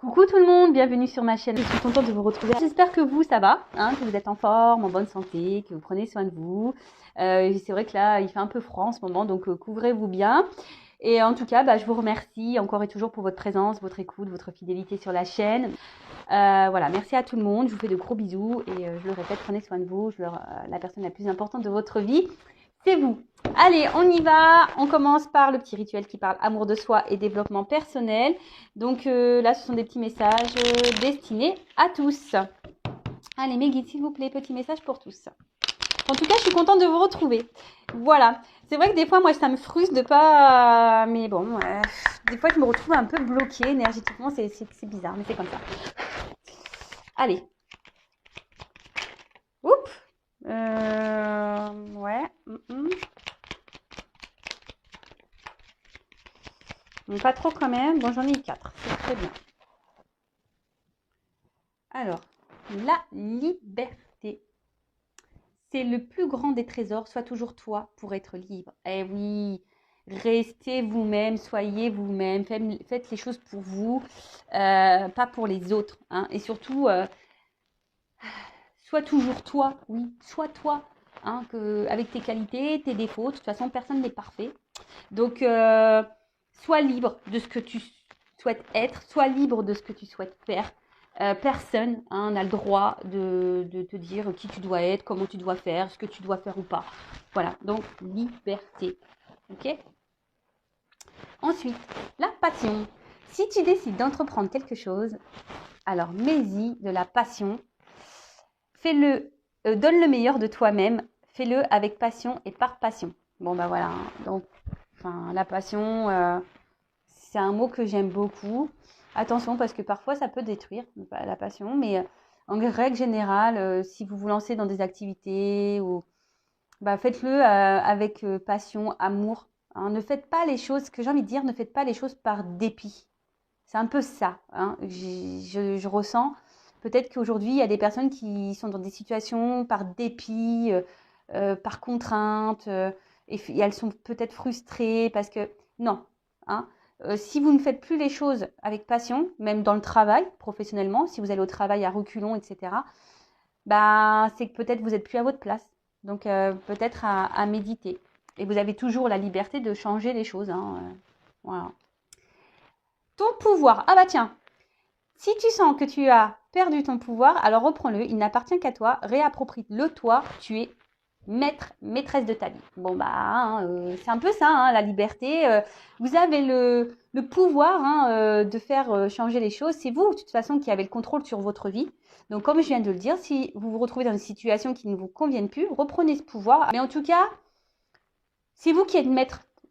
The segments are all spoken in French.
Coucou tout le monde, bienvenue sur ma chaîne. Je suis contente de vous retrouver. J'espère que vous, ça va, que vous êtes en forme, en bonne santé, que vous prenez soin de vous. C'est vrai que là, il fait un peu froid en ce moment, donc couvrez-vous bien. Et en tout cas, je vous remercie encore et toujours pour votre présence, votre écoute, votre fidélité sur la chaîne. Voilà, merci à tout le monde. Je vous fais de gros bisous et je le répète, prenez soin de vous. La personne la plus importante de votre vie, c'est vous. Allez, on y va. On commence par le petit rituel qui parle amour de soi et développement personnel. Donc là, ce sont des petits messages destinés à tous. Allez, mes guides, s'il vous plaît, petit message pour tous. En tout cas, je suis contente de vous retrouver. Voilà. C'est vrai que des fois, moi, ça me frustre de pas... Mais bon, des fois, je me retrouve un peu bloquée énergétiquement. C'est bizarre, mais c'est comme ça. Allez. Oups. Ouais. Donc, pas trop quand même. Bon, j'en ai eu 4. C'est très bien. Alors, la liberté. C'est le plus grand des trésors. Sois toujours toi pour être libre. Eh oui, restez vous-même, soyez vous-même. Faites les choses pour vous, pas pour les autres. Et surtout, sois toujours toi. Oui, sois toi. Avec tes qualités, tes défauts. De toute façon, personne n'est parfait. Donc, sois libre de ce que tu souhaites être. Sois libre de ce que tu souhaites faire. Personne n'a le droit de te dire qui tu dois être, comment tu dois faire, ce que tu dois faire ou pas. Voilà, donc liberté. Ok. Ensuite, la passion. Si tu décides d'entreprendre quelque chose, alors mets-y de la passion. Fais-le, donne le meilleur de toi-même. Fais-le avec passion et par passion. Bon, voilà. Donc, la passion, c'est un mot que j'aime beaucoup. Attention, parce que parfois, ça peut détruire la passion. Mais en règle générale, si vous vous lancez dans des activités, faites-le avec passion, amour. Ne faites pas les choses, ce que j'ai envie de dire, ne faites pas les choses par dépit. C'est un peu ça. Je ressens. Peut-être qu'aujourd'hui, il y a des personnes qui sont dans des situations par dépit, par contrainte, et elles sont peut-être frustrées parce que... Non. Si vous ne faites plus les choses avec passion, même dans le travail, professionnellement, si vous allez au travail à reculons, etc., c'est que peut-être vous n'êtes plus à votre place. Donc, peut-être à méditer. Et vous avez toujours la liberté de changer les choses. Voilà. Ton pouvoir. Ah bah tiens, si tu sens que tu as perdu ton pouvoir, alors reprends-le. Il n'appartient qu'à toi. Réapproprie-le toi. Tu es maître, maîtresse de ta vie. Bon c'est un peu ça, la liberté. Vous avez le pouvoir de faire changer les choses. C'est vous, de toute façon, qui avez le contrôle sur votre vie. Donc, comme je viens de le dire, si vous vous retrouvez dans une situation qui ne vous convienne plus, reprenez ce pouvoir. Mais en tout cas, c'est vous qui êtes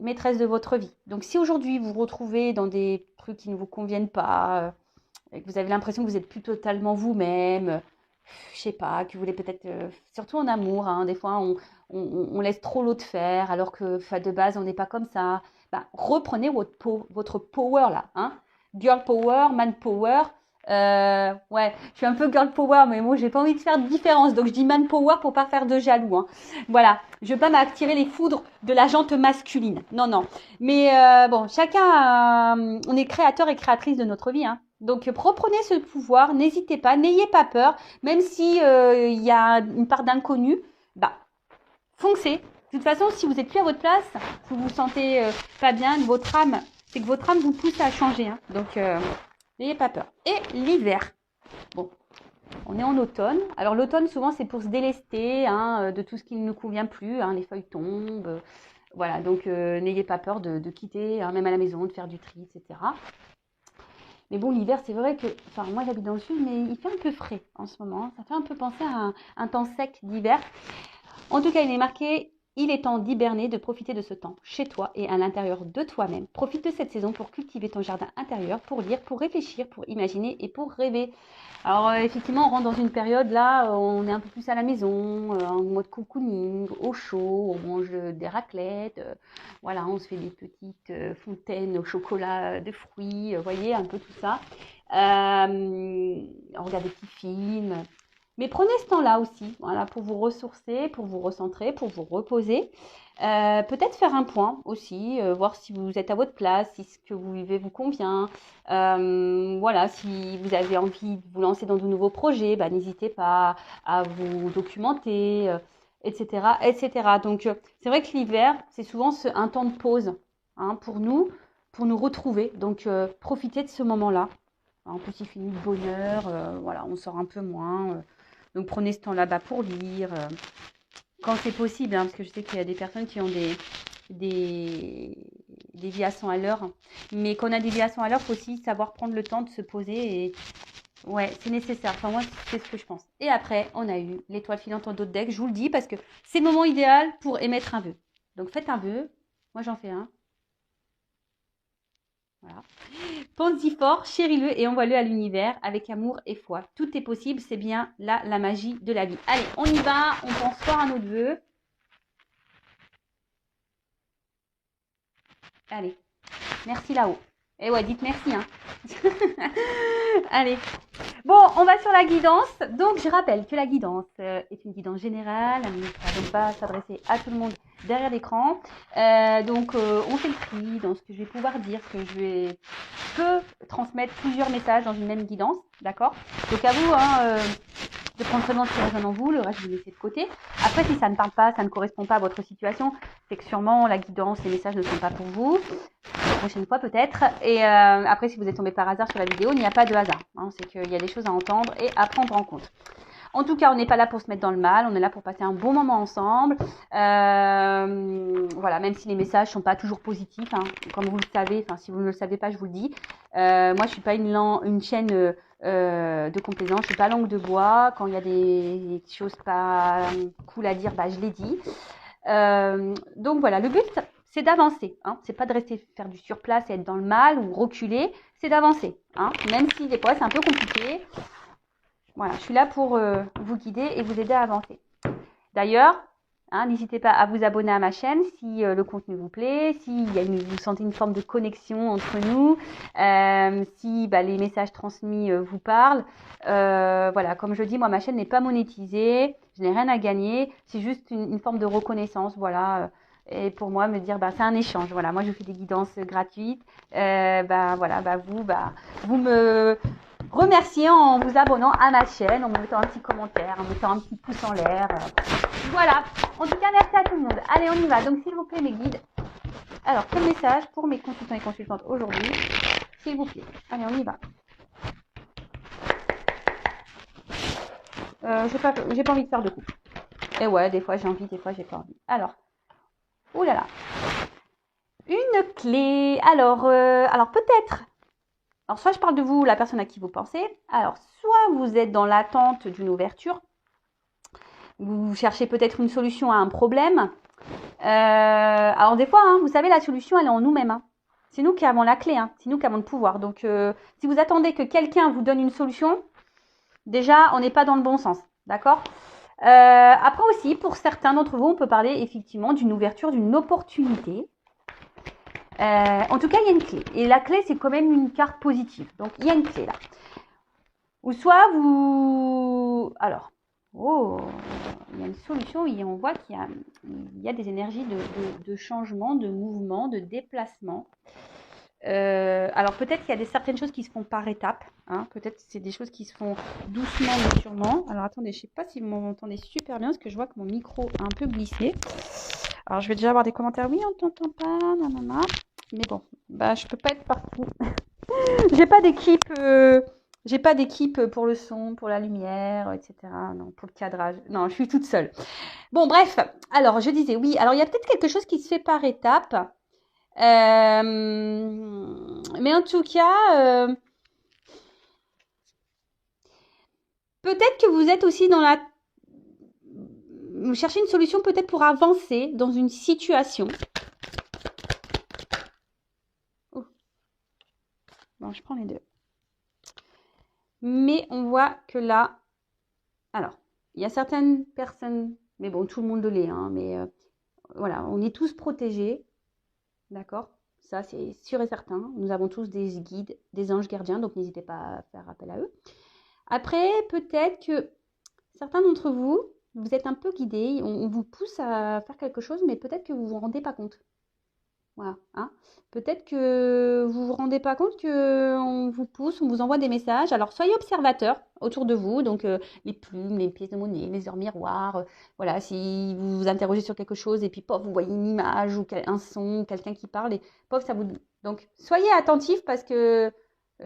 maîtresse de votre vie. Donc, si aujourd'hui vous vous retrouvez dans des trucs qui ne vous conviennent pas, et que vous avez l'impression que vous n'êtes plus totalement vous-même, je sais pas, que vous voulez peut-être, surtout en amour, des fois on laisse trop l'autre faire, alors que de base on n'est pas comme ça. Reprenez votre power là, girl power, man power. Ouais, je suis un peu girl power, mais moi j'ai pas envie de faire de différence, donc je dis man power pour pas faire de jaloux. Voilà, je veux pas m'attirer les foudres de la jante masculine. Non, non. Mais bon, chacun, on est créateur et créatrice de notre vie. Donc reprenez ce pouvoir, n'hésitez pas, n'ayez pas peur, même si il y a une part d'inconnu, foncez. De toute façon, si vous n'êtes plus à votre place, si vous vous sentez pas bien, votre âme, c'est que votre âme vous pousse à changer. Donc n'ayez pas peur. Et l'hiver. Bon, on est en automne. Alors l'automne, souvent, c'est pour se délester de tout ce qui ne nous convient plus. Les feuilles tombent. Voilà, donc n'ayez pas peur de quitter, même à la maison, de faire du tri, etc. Mais bon, l'hiver, c'est vrai que... moi, j'habite dans le sud, mais il fait un peu frais en ce moment. Ça fait un peu penser à un temps sec d'hiver. En tout cas, il est marqué... Il est temps d'hiberner, de profiter de ce temps chez toi et à l'intérieur de toi-même. Profite de cette saison pour cultiver ton jardin intérieur, pour lire, pour réfléchir, pour imaginer et pour rêver. Alors effectivement, on rentre dans une période là, on est un peu plus à la maison, en mode cocooning, au chaud, on mange des raclettes, voilà, on se fait des petites fontaines au chocolat de fruits, vous voyez, un peu tout ça. On regarde des petits films. Mais prenez ce temps-là aussi, voilà, pour vous ressourcer, pour vous recentrer, pour vous reposer. Peut-être faire un point aussi, voir si vous êtes à votre place, si ce que vous vivez vous convient. Voilà, si vous avez envie de vous lancer dans de nouveaux projets, bah, n'hésitez pas à vous documenter, etc., etc. Donc, c'est vrai que l'hiver, c'est souvent un temps de pause, hein, pour nous retrouver. Donc, profitez de ce moment-là. En plus, il finit de bonne heure, voilà, on sort un peu moins. Donc, prenez ce temps là-bas pour lire, quand c'est possible, hein, parce que je sais qu'il y a des personnes qui ont des vies à 100 à l'heure. Mais quand on a des vies à 100 à l'heure, il faut aussi savoir prendre le temps de se poser. Et ouais, c'est nécessaire. Enfin, moi, c'est ce que je pense. Et après, on a eu l'étoile filante en dos de deck. Je vous le dis parce que c'est le moment idéal pour émettre un vœu. Donc, faites un vœu. Moi, j'en fais un. Voilà. Pense-y fort, chéris-le et envoie-le à l'univers avec amour et foi. Tout est possible, c'est bien là la magie de la vie. Allez, on y va, on pense fort à notre vœu. Allez, merci là-haut. Et ouais, dites merci, hein. Allez. Bon, on va sur la guidance. Donc, je rappelle que la guidance est une guidance générale. Elle ne va donc pas s'adresser à tout le monde derrière l'écran. On fait le tri dans ce que je vais pouvoir dire, ce que peux transmettre plusieurs messages dans une même guidance. D'accord? Donc, à vous, hein, de prendre seulement ce qui résonne en vous, le reste, je vais laisser de côté. Après, si ça ne parle pas, ça ne correspond pas à votre situation, c'est que sûrement la guidance, les messages ne sont pas pour vous. La prochaine fois peut-être. Et après, si vous êtes tombé par hasard sur la vidéo, il n'y a pas de hasard. Hein, c'est qu'il y a des choses à entendre et à prendre en compte. En tout cas, on n'est pas là pour se mettre dans le mal, on est là pour passer un bon moment ensemble. Voilà, même si les messages sont pas toujours positifs, hein, comme vous le savez, enfin si vous ne le savez pas, je vous le dis. Moi, je suis pas une chaîne de complaisance, je suis pas langue de bois. Quand il y a des choses pas cool à dire, bah je les dis. Donc voilà, le but c'est d'avancer, hein. C'est pas de rester faire du surplace et être dans le mal ou reculer, c'est d'avancer, hein. Même si des fois c'est un peu compliqué. Voilà, je suis là pour vous guider et vous aider à avancer. D'ailleurs, hein, n'hésitez pas à vous abonner à ma chaîne si le contenu vous plaît, si vous sentez une forme de connexion entre nous, si les messages transmis vous parlent. Voilà, comme je dis, moi, ma chaîne n'est pas monétisée, je n'ai rien à gagner, c'est juste une forme de reconnaissance, voilà. Et pour moi, me dire, c'est un échange. Voilà, moi, je fais des guidances gratuites. Vous me remercier en vous abonnant à ma chaîne, en me mettant un petit commentaire, en mettant un petit pouce en l'air. Voilà. En tout cas, merci à tout le monde. Allez, on y va. Donc, s'il vous plaît, mes guides. Alors, quel message pour mes consultants et consultantes aujourd'hui? S'il vous plaît. Allez, on y va. J'ai pas envie de faire de coupe. Et ouais, des fois j'ai envie, des fois j'ai pas envie. Alors, oulala. Une clé. Alors peut-être. Alors, soit je parle de vous, la personne à qui vous pensez. Alors, soit vous êtes dans l'attente d'une ouverture. Vous cherchez peut-être une solution à un problème. Alors, des fois, hein, vous savez, la solution, elle est en nous-mêmes. Hein. C'est nous qui avons la clé. Hein. C'est nous qui avons le pouvoir. Donc, si vous attendez que quelqu'un vous donne une solution, déjà, on n'est pas dans le bon sens. D'accord? Après aussi, pour certains d'entre vous, on peut parler effectivement d'une ouverture, d'une opportunité. En tout cas, il y a une clé. Et la clé, c'est quand même une carte positive. Donc, il y a une clé là. Ou soit vous... Alors, il y a une solution. Et on voit qu'il y a des énergies de changement, de mouvement, de déplacement. Alors, peut-être qu'il y a certaines choses qui se font par étapes. Hein. Peut-être que c'est des choses qui se font doucement, mais sûrement. Alors, attendez, je ne sais pas si vous m'entendez super bien, parce que je vois que mon micro a un peu glissé. Alors, je vais déjà avoir des commentaires. Oui, on t'entend pas, nanana. Mais bon, je peux pas être partout. J'ai pas d'équipe pour le son, pour la lumière, etc. Non, pour le cadrage. Non, je suis toute seule. Bon, bref. Alors, je disais, oui. Alors, il y a peut-être quelque chose qui se fait par étapes. Mais en tout cas, peut-être que vous êtes aussi vous cherchez une solution peut-être pour avancer dans une situation. Bon, je prends les deux. Mais on voit que là, alors, il y a certaines personnes, mais bon, tout le monde l'est, hein, mais voilà, on est tous protégés, d'accord? Ça, c'est sûr et certain. Nous avons tous des guides, des anges gardiens, donc n'hésitez pas à faire appel à eux. Après, peut-être que certains d'entre vous, vous êtes un peu guidés, on vous pousse à faire quelque chose, mais peut-être que vous vous rendez pas compte. Voilà, hein. Peut-être que vous vous rendez pas compte qu'on vous pousse, on vous envoie des messages. Alors soyez observateurs autour de vous, donc les plumes, les pièces de monnaie, les heures miroirs. Voilà, si vous vous interrogez sur quelque chose et puis pof, vous voyez une image ou un son, quelqu'un qui parle et pof, ça vous. Donc soyez attentifs parce que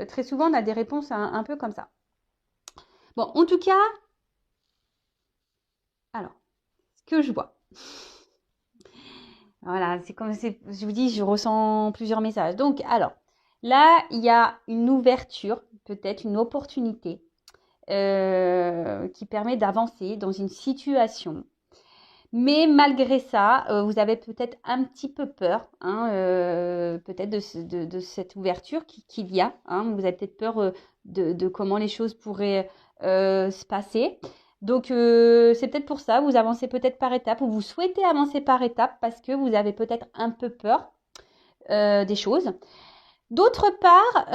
très souvent on a des réponses un peu comme ça. Bon, en tout cas, alors, ce que je vois. Voilà, c'est comme je vous dis, je ressens plusieurs messages. Donc, alors, là, il y a une ouverture, peut-être une opportunité qui permet d'avancer dans une situation. Mais malgré ça, vous avez peut-être un petit peu peur, hein, peut-être de cette ouverture qu'il y a. Hein. Vous avez peut-être peur de comment les choses pourraient se passer. Donc, c'est peut-être pour ça, vous avancez peut-être par étapes ou vous souhaitez avancer par étapes parce que vous avez peut-être un peu peur des choses. D'autre part,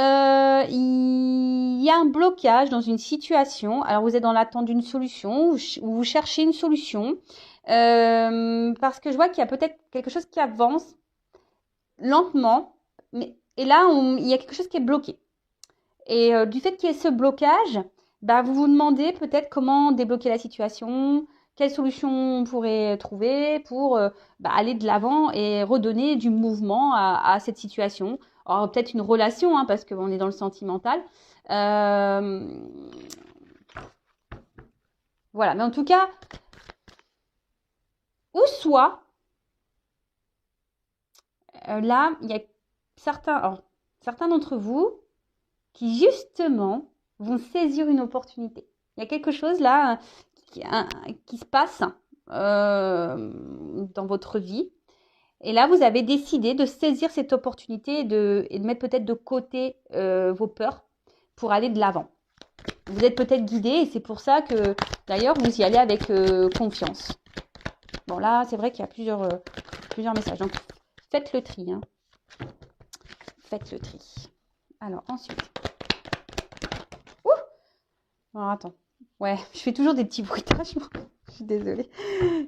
il y a un blocage dans une situation. Alors, vous êtes dans l'attente d'une solution ou vous cherchez une solution parce que je vois qu'il y a peut-être quelque chose qui avance lentement. Et là, il y a quelque chose qui est bloqué. Et du fait qu'il y ait ce blocage, bah, vous vous demandez peut-être comment débloquer la situation, quelle solution on pourrait trouver pour aller de l'avant et redonner du mouvement à cette situation. Alors peut-être une relation, hein, parce qu'on est dans le sentimental. Voilà, mais en tout cas, ou soit, là, il y a certains d'entre vous qui justement vont saisir une opportunité. Il y a quelque chose là qui se passe dans votre vie. Et là, vous avez décidé de saisir cette opportunité et de mettre peut-être de côté vos peurs pour aller de l'avant. Vous êtes peut-être guidé et c'est pour ça que d'ailleurs vous y allez avec confiance. Bon là, c'est vrai qu'il y a plusieurs messages. Donc faites le tri. Hein. Faites le tri. Alors ensuite. Alors attends. Ouais, je fais toujours des petits bruitages. Je suis désolée.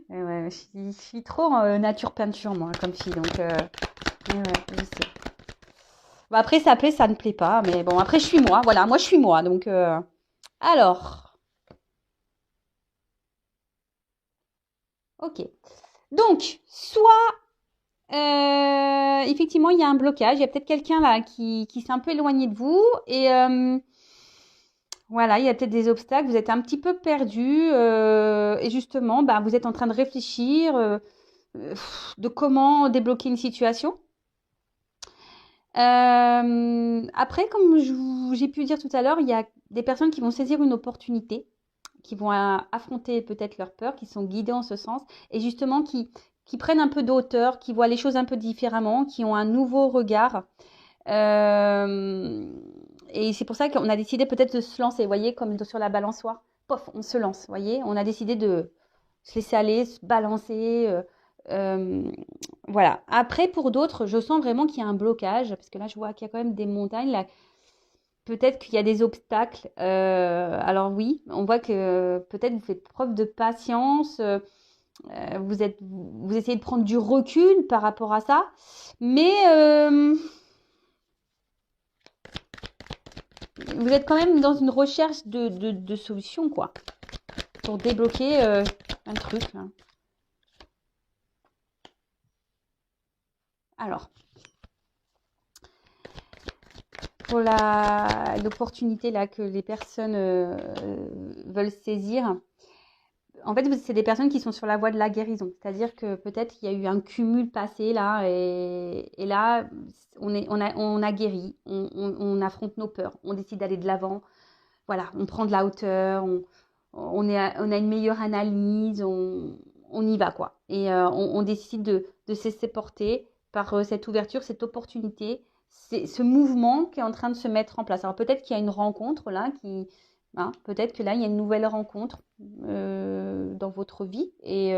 Ouais, je suis trop nature peinture, moi, comme fille. Donc, ouais, je sais. Bon, après, ça plaît, ça ne plaît pas. Mais bon, après, je suis moi. Voilà, moi, je suis moi. Donc, alors. Ok. Donc, soit, effectivement, il y a un blocage. Il y a peut-être quelqu'un là qui s'est un peu éloigné de vous. Et voilà, il y a peut-être des obstacles. Vous êtes un petit peu perdu. Et justement, bah, vous êtes en train de réfléchir de comment débloquer une situation. Après, comme j'ai pu dire tout à l'heure, il y a des personnes qui vont saisir une opportunité, qui vont affronter peut-être leurs peurs, qui sont guidées en ce sens, et justement qui prennent un peu de hauteur, qui voient les choses un peu différemment, qui ont un nouveau regard. Et c'est pour ça qu'on a décidé peut-être de se lancer, vous voyez, comme sur la balançoire. Pof, on se lance, vous voyez. On a décidé de se laisser aller, se balancer. Voilà. Après, pour d'autres, je sens vraiment qu'il y a un blocage, parce que là, je vois qu'il y a quand même des montagnes. Là, peut-être qu'il y a des obstacles. Alors oui, on voit que peut-être vous faites preuve de patience. Vous essayez de prendre du recul par rapport à ça. Mais vous êtes quand même dans une recherche de solutions, quoi. Pour débloquer un truc. Hein. Alors, pour l'opportunité là que les personnes veulent saisir, en fait, c'est des personnes qui sont sur la voie de la guérison. C'est-à-dire que peut-être il y a eu un cumul passé là, et là, on a guéri, on affronte nos peurs, on décide d'aller de l'avant. Voilà, on prend de la hauteur, on a une meilleure analyse, on y va quoi. Et on décide de se laisser porter par cette ouverture, cette opportunité, ce mouvement qui est en train de se mettre en place. Alors peut-être qu'il y a une rencontre là hein, peut-être que là il y a une nouvelle rencontre dans votre vie et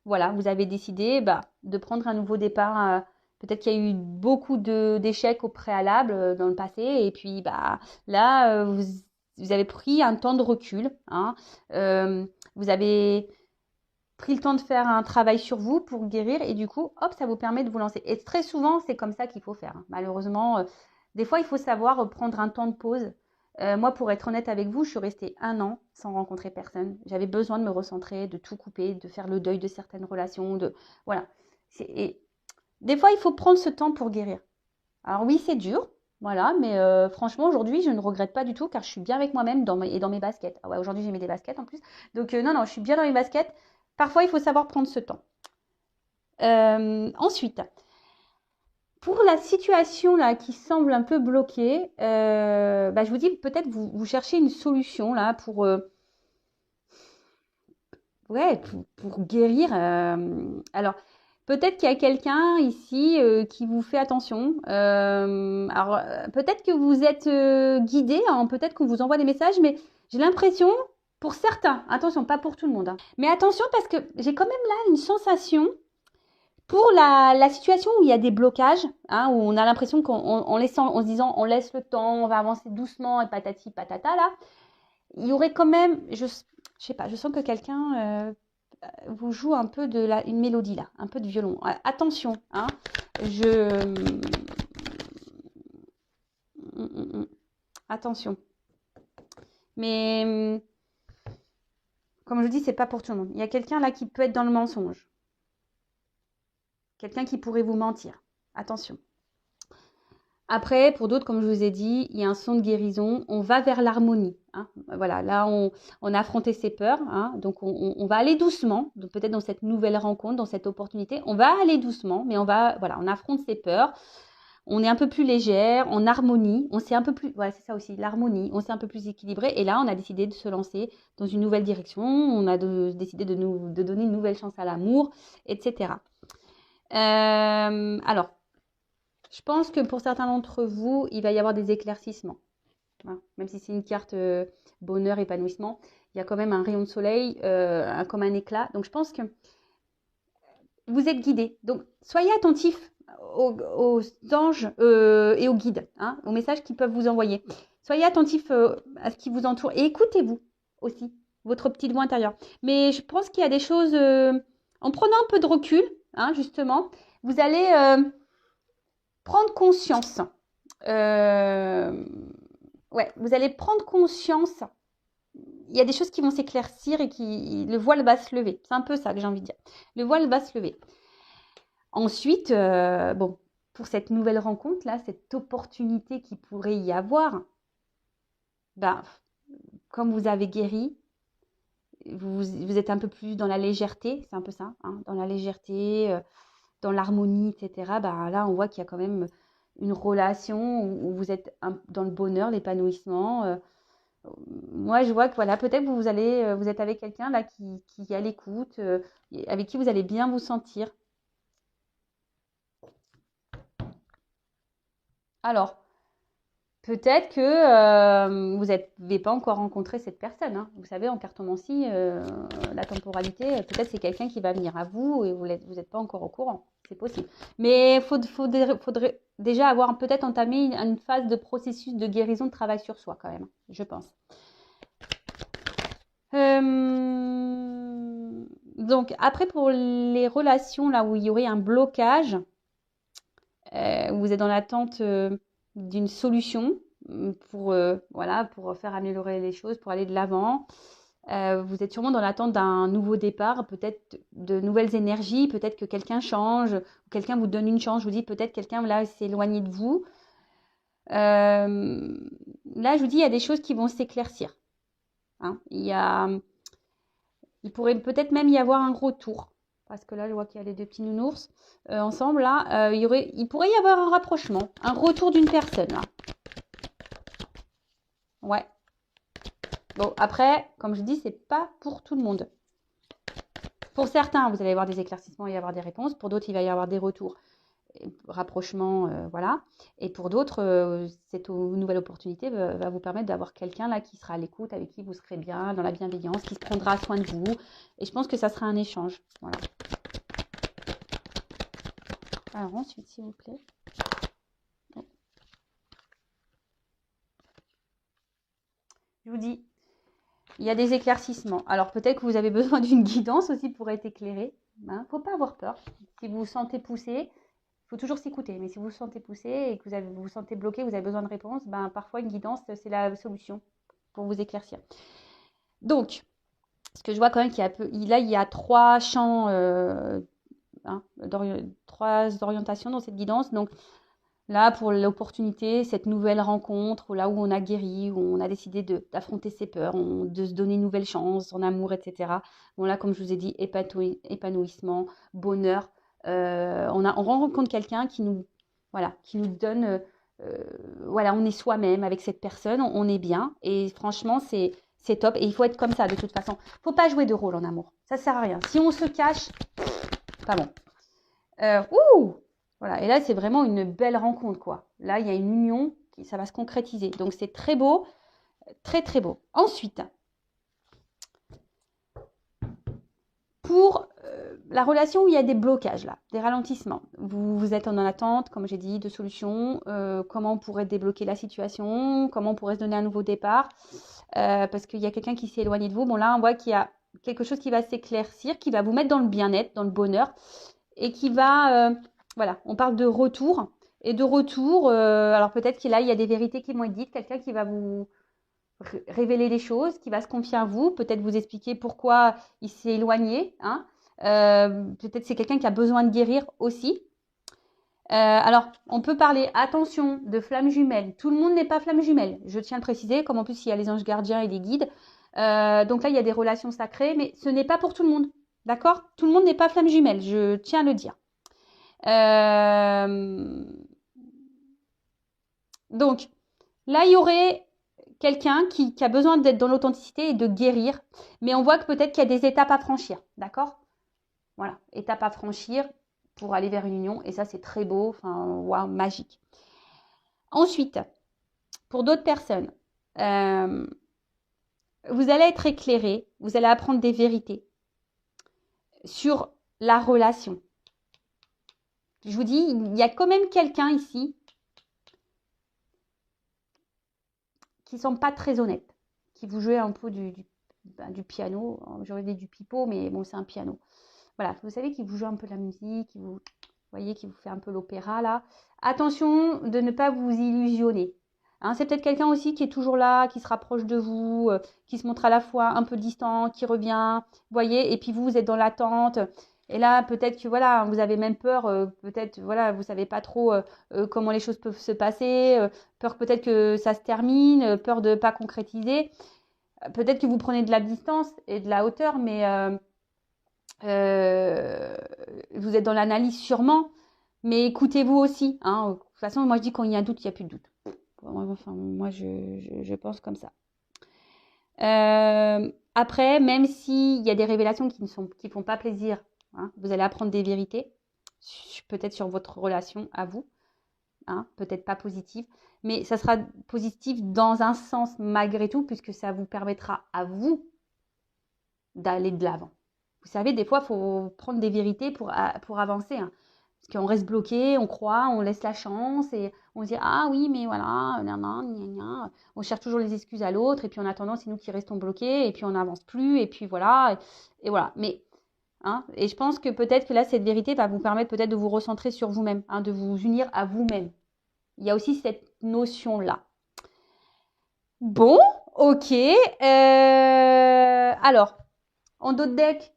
voilà, vous avez décidé de prendre un nouveau départ. Peut-être qu'il y a eu beaucoup d'échecs au préalable dans le passé et puis là vous vous avez pris un temps de recul, hein, vous avez pris le temps de faire un travail sur vous pour guérir et du coup, hop, ça vous permet de vous lancer. Et très souvent, c'est comme ça qu'il faut faire. Malheureusement, des fois, il faut savoir prendre un temps de pause. Moi, pour être honnête avec vous, je suis restée 1 an sans rencontrer personne. J'avais besoin de me recentrer, de tout couper, de faire le deuil de certaines relations. Voilà. Et des fois, il faut prendre ce temps pour guérir. Alors oui, c'est dur, voilà, mais franchement, aujourd'hui, je ne regrette pas du tout car je suis bien avec moi-même et dans mes baskets. Ah ouais, aujourd'hui, j'ai mis des baskets en plus. Donc non, je suis bien dans mes baskets. Parfois, il faut savoir prendre ce temps. Ensuite, pour la situation là qui semble un peu bloquée, je vous dis peut-être vous cherchez une solution là pour guérir. Alors, peut-être qu'il y a quelqu'un ici qui vous fait attention. Alors, peut-être que vous êtes guidé, hein, peut-être qu'on vous envoie des messages, mais j'ai l'impression, pour certains, attention, pas pour tout le monde, hein, mais attention parce que j'ai quand même là une sensation pour la situation où il y a des blocages, hein, où on a l'impression en se disant on laisse le temps, on va avancer doucement et patati patata là, il y aurait quand même, je sais pas, je sens que quelqu'un vous joue un peu une mélodie là, un peu de violon. Attention, hein, attention. Mais comme je dis, c'est pas pour tout le monde. Il y a quelqu'un là qui peut être dans le mensonge. Quelqu'un qui pourrait vous mentir. Attention. Après, pour d'autres, comme je vous ai dit, il y a un son de guérison. On va vers l'harmonie. Hein. Voilà, là, on a affronté ses peurs. Hein. Donc, on va aller doucement. Donc, peut-être dans cette nouvelle rencontre, dans cette opportunité, on va aller doucement, mais on affronte ses peurs. On est un peu plus légère, en harmonie. On s'est un peu plus, voilà, c'est ça aussi, l'harmonie. On s'est un peu plus équilibré. Et là, on a décidé de se lancer dans une nouvelle direction. On a décidé de donner une nouvelle chance à l'amour, etc. Alors, je pense que pour certains d'entre vous, il va y avoir des éclaircissements. Hein. Même si c'est une carte bonheur, épanouissement, il y a quand même un rayon de soleil, comme un éclat. Donc, je pense que vous êtes guidés. Donc, soyez attentifs aux anges et aux guides, hein, aux messages qu'ils peuvent vous envoyer. Soyez attentifs à ce qui vous entoure et écoutez-vous aussi, votre petite voix intérieure. Mais je pense qu'il y a des choses, en prenant un peu de recul, hein, justement, vous allez prendre conscience. Vous allez prendre conscience. Il y a des choses qui vont s'éclaircir et le voile va se lever. C'est un peu ça que j'ai envie de dire. Le voile va se lever. Ensuite, pour cette nouvelle rencontre là, cette opportunité qui pourrait y avoir, comme vous avez guéri, vous êtes un peu plus dans la légèreté, c'est un peu ça, hein, dans la légèreté, dans l'harmonie, etc. Là, on voit qu'il y a quand même une relation où vous êtes dans le bonheur, l'épanouissement. Moi, je vois que voilà, peut-être vous êtes avec quelqu'un là qui est à l'écoute, avec qui vous allez bien vous sentir. Alors, peut-être que vous n'avez pas encore rencontré cette personne. Hein. Vous savez, en cartomancie, la temporalité, peut-être c'est quelqu'un qui va venir à vous et vous n'êtes pas encore au courant. C'est possible. Mais il faudrait déjà avoir peut-être entamé une phase de processus de guérison, de travail sur soi quand même, je pense. Donc, après, pour les relations là où il y aurait un blocage, où vous êtes dans l'attente d'une solution pour faire améliorer les choses, pour aller de l'avant. Vous êtes sûrement dans l'attente d'un nouveau départ, peut-être de nouvelles énergies, peut-être que quelqu'un change, quelqu'un vous donne une chance, je vous dis peut-être quelqu'un là s'est éloigné de vous. Là, je vous dis, il y a des choses qui vont s'éclaircir. Hein. Il pourrait peut-être même y avoir un retour. Parce que là, je vois qu'il y a les deux petits nounours ensemble. Là, il pourrait y avoir un rapprochement, un retour d'une personne. Là. Ouais. Bon, après, comme je dis, c'est pas pour tout le monde. Pour certains, vous allez avoir des éclaircissements et y avoir des réponses. Pour d'autres, il va y avoir des retours, rapprochements, voilà. Et pour d'autres, cette nouvelle opportunité va vous permettre d'avoir quelqu'un là qui sera à l'écoute, avec qui vous serez bien, dans la bienveillance, qui se prendra soin de vous. Et je pense que ça sera un échange. Voilà. Alors ensuite, s'il vous plaît. Je vous dis, il y a des éclaircissements. Alors peut-être que vous avez besoin d'une guidance aussi pour être éclairé. Hein, faut pas avoir peur. Si vous vous sentez poussé, il faut toujours s'écouter. Mais si vous vous sentez poussé et que vous vous sentez bloqué, vous avez besoin de réponse, ben, parfois une guidance, c'est la solution pour vous éclaircir. Donc, ce que je vois quand même là, il y a trois champs, trois orientations dans cette guidance. Donc là, pour l'opportunité, cette nouvelle rencontre, là où on a guéri, où on a décidé d'affronter ses peurs, de se donner une nouvelle chance en amour, etc. Bon là, comme je vous ai dit, épanouissement, bonheur. On rencontre quelqu'un qui nous donne, on est soi-même avec cette personne, on est bien. Et franchement, c'est top. Et il faut être comme ça de toute façon. Il ne faut pas jouer de rôle en amour. Ça ne sert à rien. Si on se cache, pas bon. Voilà. Et là, c'est vraiment une belle rencontre, quoi. Là, il y a une union, ça va se concrétiser. Donc, c'est très beau, très, très beau. Ensuite, pour la relation où il y a des blocages, là, des ralentissements. Vous êtes en attente, comme j'ai dit, de solutions. Comment on pourrait débloquer la situation? Comment on pourrait se donner un nouveau départ? Parce qu'il y a quelqu'un qui s'est éloigné de vous. Bon, là, on voit qu'il y a quelque chose qui va s'éclaircir, qui va vous mettre dans le bien-être, dans le bonheur, et qui va... voilà, on parle de retour. Et de retour, alors peut-être qu'il là, il y a des vérités qui vont être dites, quelqu'un qui va vous révéler les choses, qui va se confier à vous, peut-être vous expliquer pourquoi il s'est éloigné. Hein. Peut-être c'est quelqu'un qui a besoin de guérir aussi. Alors, on peut parler, attention, de flammes jumelles. Tout le monde n'est pas flamme jumelle, je tiens à le préciser, comme en plus il y a les anges gardiens et les guides. Donc là, il y a des relations sacrées, mais ce n'est pas pour tout le monde. D'accord? Tout le monde n'est pas flamme jumelle, je tiens à le dire. Donc, là, il y aurait quelqu'un qui a besoin d'être dans l'authenticité et de guérir, mais on voit que peut-être qu'il y a des étapes à franchir, d'accord? Voilà, étapes à franchir pour aller vers une union, et ça, c'est très beau, enfin, waouh, magique. Ensuite, pour d'autres personnes, vous allez être éclairé, vous allez apprendre des vérités sur la relation. Je vous dis, il y a quand même quelqu'un ici qui ne sont pas très honnêtes, qui vous jouez un peu du piano. J'aurais dit du pipeau, mais bon, c'est un piano. Voilà, vous savez, qui vous joue un peu de la musique, vous voyez, qui vous fait un peu l'opéra, là. Attention de ne pas vous illusionner. Hein, c'est peut-être quelqu'un aussi qui est toujours là, qui se rapproche de vous, qui se montre à la fois un peu distant, qui revient, vous voyez, et puis vous êtes dans l'attente. Et là, peut-être que voilà, vous avez même peur, peut-être, voilà, vous savez pas trop comment les choses peuvent se passer, peur peut-être que ça se termine, peur de ne pas concrétiser. Peut-être que vous prenez de la distance et de la hauteur, mais vous êtes dans l'analyse sûrement, mais écoutez-vous aussi. Hein. De toute façon, moi je dis quand il y a un doute, il n'y a plus de doute. Enfin, moi je pense comme ça. Après, même s'il y a des révélations qui ne font pas plaisir, hein, vous allez apprendre des vérités, peut-être sur votre relation à vous, hein, peut-être pas positive, mais ça sera positif dans un sens malgré tout, puisque ça vous permettra à vous d'aller de l'avant. Vous savez, des fois, il faut prendre des vérités pour avancer. Hein. Parce qu'on reste bloqué, on croit, on laisse la chance et on se dit ah oui, mais voilà, on cherche toujours les excuses à l'autre et puis en attendant, c'est nous qui restons bloqués et puis on n'avance plus et puis voilà. Et voilà. Mais, hein, et je pense que peut-être que là, cette vérité va vous permettre peut-être de vous recentrer sur vous-même, hein, de vous unir à vous-même. Il y a aussi cette notion-là. Bon, ok. Alors, en d'autres decks,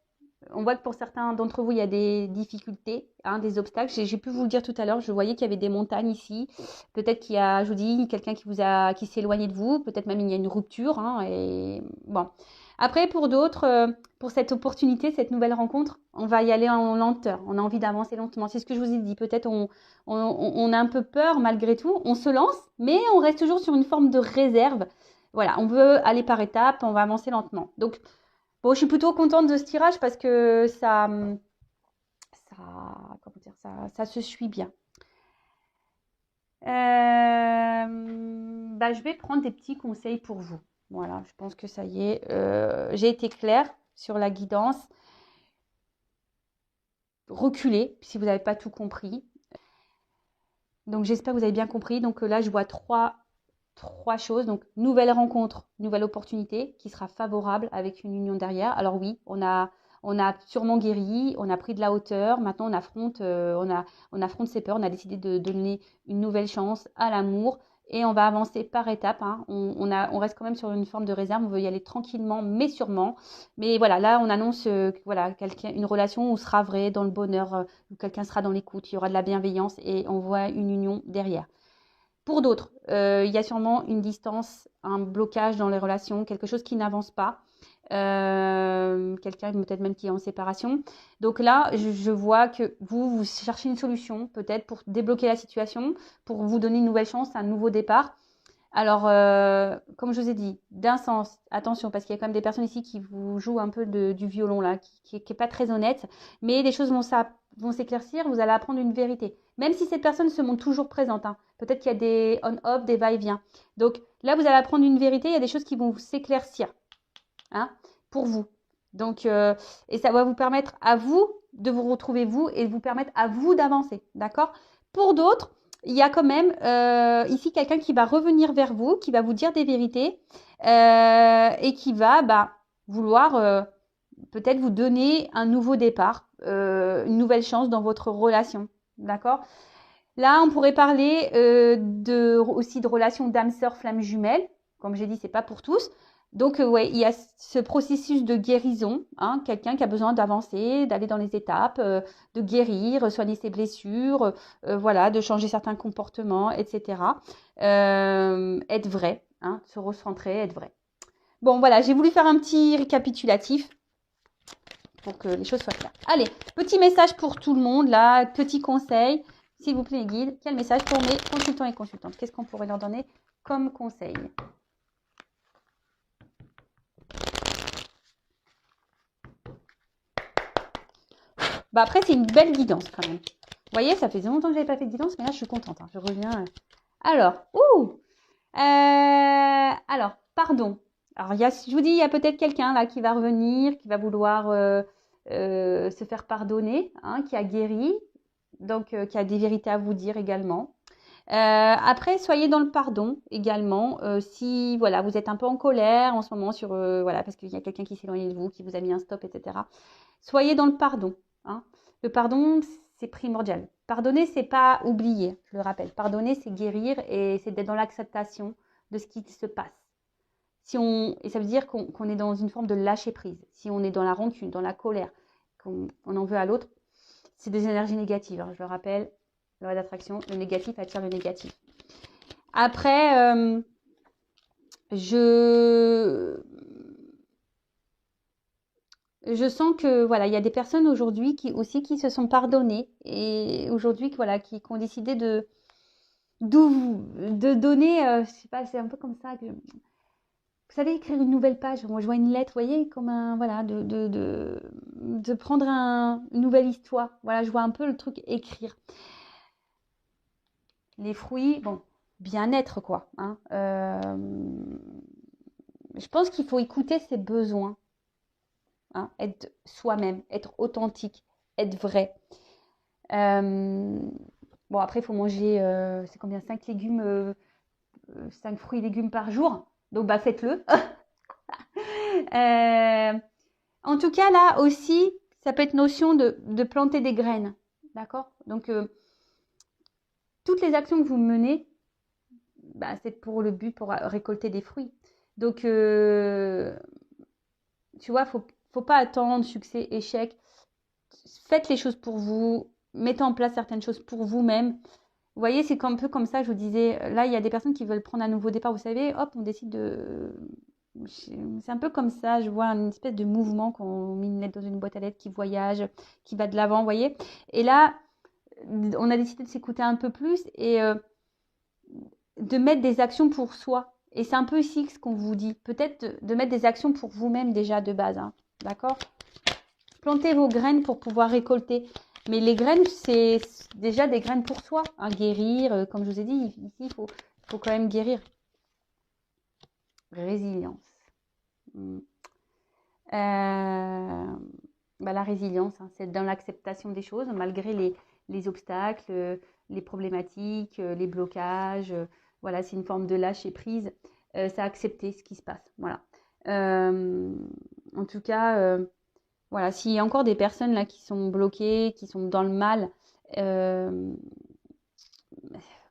on voit que pour certains d'entre vous, il y a des difficultés, hein, des obstacles. J'ai pu vous le dire tout à l'heure, je voyais qu'il y avait des montagnes ici. Peut-être qu'il y a, je vous dis, quelqu'un qui s'est éloigné de vous. Peut-être même il y a une rupture. Hein, et bon. Après, pour d'autres, pour cette opportunité, cette nouvelle rencontre, on va y aller en lenteur. On a envie d'avancer lentement. C'est ce que je vous ai dit. Peut-être on a un peu peur malgré tout. On se lance, mais on reste toujours sur une forme de réserve. Voilà, on veut aller par étapes, on va avancer lentement. Donc, bon, je suis plutôt contente de ce tirage parce que ça se suit bien. Je vais prendre des petits conseils pour vous. Voilà, je pense que ça y est. J'ai été claire sur la guidance. Reculez si vous n'avez pas tout compris. Donc, j'espère que vous avez bien compris. Donc là, je vois trois 3 choses. Donc, nouvelle rencontre, nouvelle opportunité qui sera favorable avec une union derrière. Alors oui, on a sûrement guéri, on a pris de la hauteur. Maintenant, on affronte ses peurs. On a décidé de donner une nouvelle chance à l'amour. Et on va avancer par étapes. Hein. On reste quand même sur une forme de réserve. On veut y aller tranquillement, mais sûrement. Mais voilà, là, on annonce voilà, une relation où sera vrai, dans le bonheur, où quelqu'un sera dans l'écoute, il y aura de la bienveillance et on voit une union derrière. Pour d'autres, il y a sûrement une distance, un blocage dans les relations, quelque chose qui n'avance pas. Quelqu'un peut-être même qui est en séparation. Donc là, je vois que vous cherchez une solution peut-être pour débloquer la situation, pour vous donner une nouvelle chance, un nouveau départ. Alors, comme je vous ai dit, d'un sens, attention, parce qu'il y a quand même des personnes ici qui vous jouent un peu du violon là, qui est pas très honnête, mais les choses vont s'éclaircir, vous allez apprendre une vérité. Même si cette personne se montre toujours présente, hein. Peut-être qu'il y a des on-off, des va-et-vient. Donc là, vous allez apprendre une vérité, il y a des choses qui vont s'éclaircir, hein, pour vous. Donc, et ça va vous permettre à vous de vous retrouver vous et vous permettre à vous d'avancer, d'accord? Pour d'autres, il y a quand même ici quelqu'un qui va revenir vers vous, qui va vous dire des vérités et qui va vouloir peut-être vous donner un nouveau départ, une nouvelle chance dans votre relation, d'accord? Là, on pourrait parler aussi de relations d'âme sœur flamme jumelle. Comme j'ai dit, c'est pas pour tous. Donc, ouais, il y a ce processus de guérison, hein, quelqu'un qui a besoin d'avancer, d'aller dans les étapes, de guérir, soigner ses blessures, voilà, de changer certains comportements, etc. Être vrai, hein, se recentrer, être vrai. Bon, voilà, j'ai voulu faire un petit récapitulatif pour que les choses soient claires. Allez, petit message pour tout le monde, là, petit conseil. S'il vous plaît, les guides, quel message pour mes consultants et consultantes? Qu'est-ce qu'on pourrait leur donner comme conseil? Après, c'est une belle guidance quand même. Vous voyez, ça fait longtemps que je n'avais pas fait de guidance, mais là, je suis contente. Hein. Je reviens. Alors, pardon. Alors, je vous dis, il y a peut-être quelqu'un là qui va revenir, qui va vouloir se faire pardonner, hein, qui a guéri, donc qui a des vérités à vous dire également. Après, soyez dans le pardon également. Si voilà, vous êtes un peu en colère en ce moment sur voilà, parce qu'il y a quelqu'un qui s'est éloigné de vous, qui vous a mis un stop, etc. Soyez dans le pardon. Hein. Le pardon, c'est primordial. Pardonner, c'est pas oublier, je le rappelle. Pardonner, c'est guérir et c'est d'être dans l'acceptation de ce qui se passe. Et ça veut dire qu'on est dans une forme de lâcher prise. Si on est dans la rancune, dans la colère, qu'on en veut à l'autre, c'est des énergies négatives. Hein, je le rappelle, loi d'attraction, le négatif attire le négatif. Après, je sens que voilà, il y a des personnes aujourd'hui qui se sont pardonnées et aujourd'hui voilà, qui ont décidé de donner, je sais pas, c'est un peu comme ça que vous savez, écrire une nouvelle page. Moi, je vois une lettre, vous voyez, comme un voilà, de prendre une nouvelle histoire. Voilà, je vois un peu le truc écrire. Les fruits, bon, bien-être quoi. Hein. Je pense qu'il faut écouter ses besoins. Hein, être soi-même, être authentique, être vrai. Bon, après, il faut manger, c'est combien? 5 légumes, 5 fruits et légumes par jour. Donc, faites-le. En tout cas, là aussi, ça peut être notion de planter des graines. D'accord? Donc, toutes les actions que vous menez, c'est pour le but, pour récolter des fruits. Donc, tu vois, faut pas attendre succès, échec. Faites les choses pour vous, mettez en place certaines choses pour vous-même. Vous voyez, c'est un peu comme ça, je vous disais, là, il y a des personnes qui veulent prendre un nouveau départ, vous savez, hop, on décide de... C'est un peu comme ça, je vois une espèce de mouvement quand on met une lettre dans une boîte à lettres qui voyage, qui va de l'avant, vous voyez. Et là, on a décidé de s'écouter un peu plus et de mettre des actions pour soi. Et c'est un peu ici ce qu'on vous dit. Peut-être de mettre des actions pour vous-même déjà de base. Hein. D'accord? Plantez vos graines pour pouvoir récolter. Mais les graines, c'est déjà des graines pour soi. Hein. Guérir, comme je vous ai dit, ici, il faut quand même guérir. Résilience. La résilience, hein, c'est dans l'acceptation des choses, malgré les obstacles, les problématiques, les blocages, Voilà, c'est une forme de lâcher prise. C'est accepter ce qui se passe. Voilà. En tout cas, voilà, s'il y a encore des personnes là qui sont bloquées, qui sont dans le mal, euh,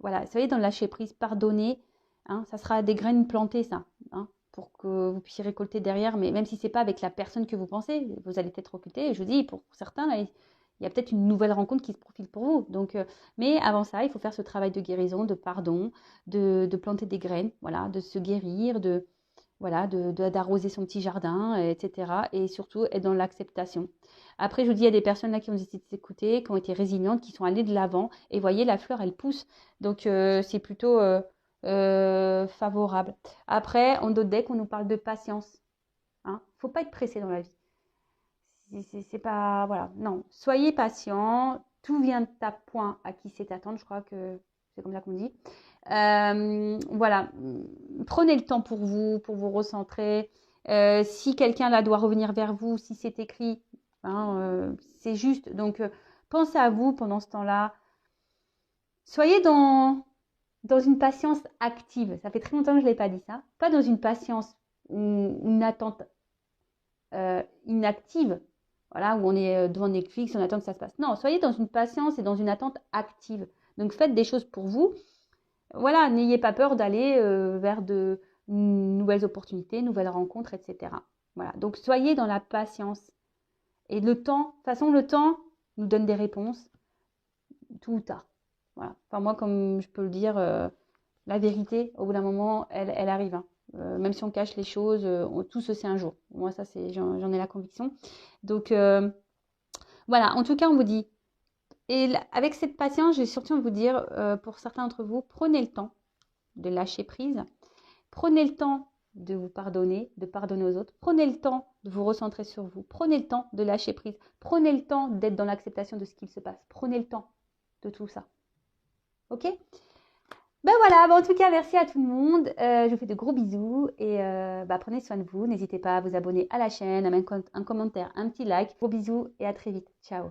voilà, vous savez, dans le lâcher prise, pardonner, hein, ça sera des graines plantées, ça, hein, pour que vous puissiez récolter derrière. Mais même si c'est pas avec la personne que vous pensez, vous allez peut-être recruter. Je vous dis, pour certains, là, il y a peut-être une nouvelle rencontre qui se profile pour vous. Donc, mais avant ça, il faut faire ce travail de guérison, de pardon, de planter des graines, voilà, de se guérir, voilà, d'arroser son petit jardin, etc. Et surtout être dans l'acceptation. Après, je vous dis, il y a des personnes là qui ont décidé de s'écouter, qui ont été résilientes, qui sont allées de l'avant. Et voyez, la fleur, elle pousse. Donc, c'est plutôt favorable. Après, en d'autres decks, on nous parle de patience. Hein. Faut pas être pressé dans la vie. C'est pas... Voilà, non. Soyez patient. Tout vient de ta point à qui c'est attendre. Je crois que c'est comme ça qu'on dit. Voilà. Prenez le temps pour vous recentrer. Si quelqu'un là doit revenir vers vous, si c'est écrit, hein, c'est juste. Donc, pensez à vous pendant ce temps-là. Soyez dans une patience active. Ça fait très longtemps que je ne l'ai pas dit ça. Pas dans une patience ou une attente inactive. Voilà, où on est devant Netflix, on attend que ça se passe. Non, soyez dans une patience et dans une attente active. Donc, faites des choses pour vous. Voilà, n'ayez pas peur d'aller vers de nouvelles opportunités, nouvelles rencontres, etc. Voilà, donc soyez dans la patience. Et le temps, de toute façon, le temps nous donne des réponses, tout ou tard. Voilà. Enfin, moi, comme je peux le dire, la vérité, au bout d'un moment, elle arrive. Hein. Même si on cache les choses, tout se sait un jour. Moi, ça, j'en ai la conviction. Donc, voilà, en tout cas, on vous dit, et avec cette patience, je vais surtout vous dire, pour certains d'entre vous, prenez le temps de lâcher prise. Prenez le temps de vous pardonner, de pardonner aux autres. Prenez le temps de vous recentrer sur vous. Prenez le temps de lâcher prise. Prenez le temps d'être dans l'acceptation de ce qu'il se passe. Prenez le temps de tout ça. Ok? Ben voilà, en tout cas, merci à tout le monde. Je vous fais de gros bisous et prenez soin de vous. N'hésitez pas à vous abonner à la chaîne, à mettre un commentaire, un petit like. Gros bisous et à très vite. Ciao.